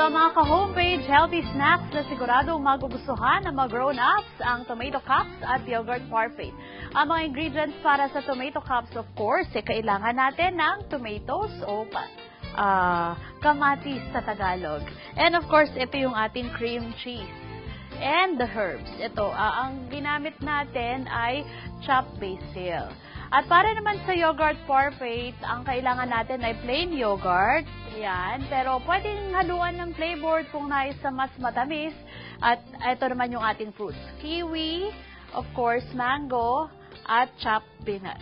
Ito mga ka-homepage healthy snacks na siguradong magugustuhan ng mga grown-ups, ang tomato cups at yogurt parfait. Ang mga ingredients para sa tomato cups, of course, kailangan natin ng tomatoes o kamatis sa Tagalog. And of course, ito yung ating cream cheese. And the herbs. Ito, ang ginamit natin ay chopped basil. At para naman sa yogurt parfait, ang kailangan natin ay plain yogurt. Yan. Pero pwedeng haluan ng flavor kung nais sa mas matamis. At ito naman yung ating fruits. Kiwi, of course, mango, at chopped peanuts.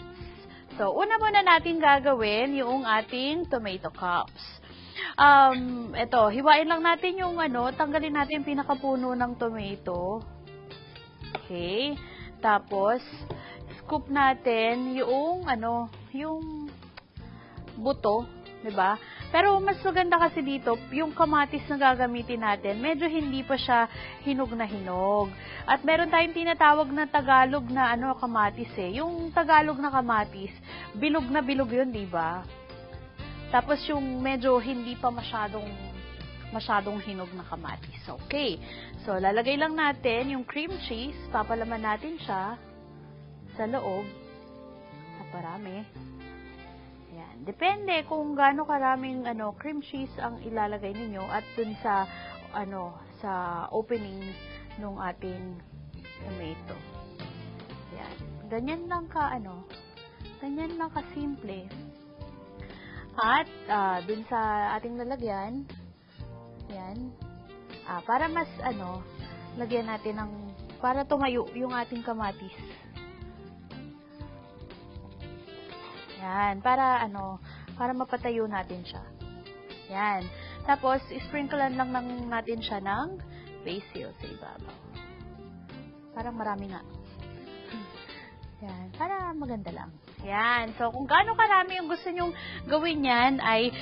So, una muna natin gagawin yung ating tomato cups. Ito, hiwain lang natin yung tanggalin natin yung pinakapuno ng tomato. Okay. Tapos, scoop natin yung yung buto, 'di ba? Pero mas maganda kasi dito, yung kamatis na gagamitin natin, medyo hindi pa siya hinog na hinog. At meron tayong tinatawag na Tagalog na kamatis eh. Yung Tagalog na kamatis, bilog na bilog 'yun, 'di ba? Tapos yung medyo hindi pa masyadong hinog na kamatis. Okay. So, lalagay lang natin yung cream cheese, papalaman natin siya sa loob. Naparami. Yan. Depende kung gaano karaming cream cheese ang ilalagay ninyo at dun sa sa opening ng ating tomato. Yan. Ganyan lang ka simple. At dun sa ating lalagyan, yan. Para mas lagyan natin para tumayo yung ating kamatis. Yan, para mapatayo natin siya. Yan. Tapos, sprinklean lang natin siya ng basil sa ibabaw. Parang marami nga. Yan, para maganda lang. Yan. So, kung gaano karami yung gusto nyong gawin yan, ay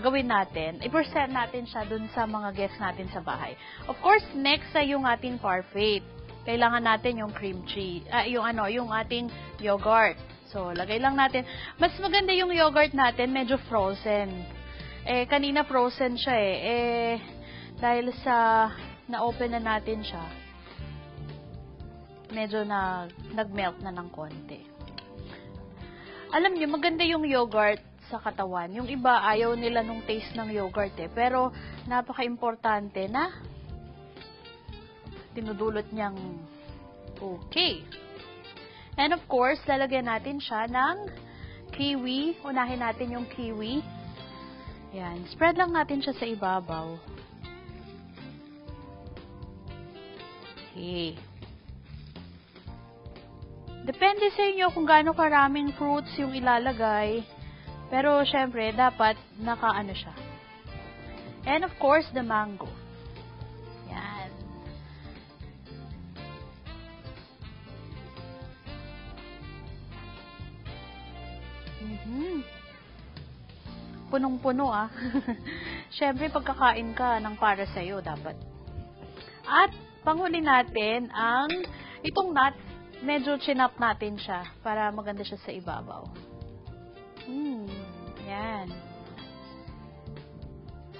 gawin natin. I-present natin siya dun sa mga guests natin sa bahay. Of course, next ay yung ating parfait. Kailangan natin yung cream cheese, yung ating yogurt. So, lagay lang natin. Mas maganda yung yogurt natin, medyo frozen. Kanina frozen siya dahil sa na-open na natin siya, medyo nag-melt na ng konti. Alam niyo, maganda yung yogurt sa katawan. Yung iba, ayaw nila nung taste ng yogurt Pero, napaka-importante na tinudulot niyang okay. And of course, lalagyan natin siya ng kiwi. Unahin natin yung kiwi. Yan. Spread lang natin siya sa ibabaw. Okay. Depende sa inyo kung gaano karaming fruits yung ilalagay. Pero, syempre, dapat siya. And of course, the mango. Yan. Punong-puno Syempre, pagkakain ka ng para sa'yo, dapat. At, panghuli natin itong nuts, medyo chinap natin siya para maganda siya sa ibabaw. Yan.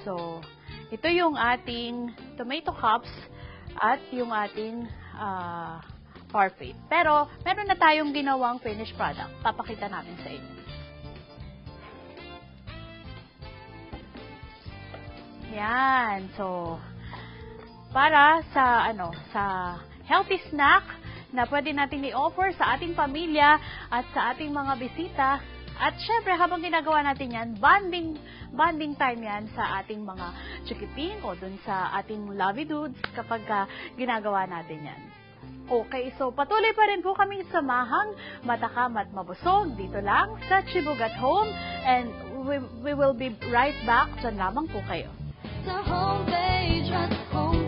So, ito yung ating tomato cups at yung ating parfait. Pero, meron na tayong ginawang finished product. Papakita natin sa inyo. Yan. So, para sa healthy snack na pwede natin i-offer sa ating pamilya at sa ating mga bisita. At syempre, habang ginagawa natin yan, bonding time yan sa ating mga chikiting o dun sa ating lovey dudes kapag ginagawa natin yan. Okay, so patuloy pa rin po kami samahang matakam at mabusog dito lang sa Chibog at Home, and we will be right back. Diyan lamang po kayo. Sa homepage at home.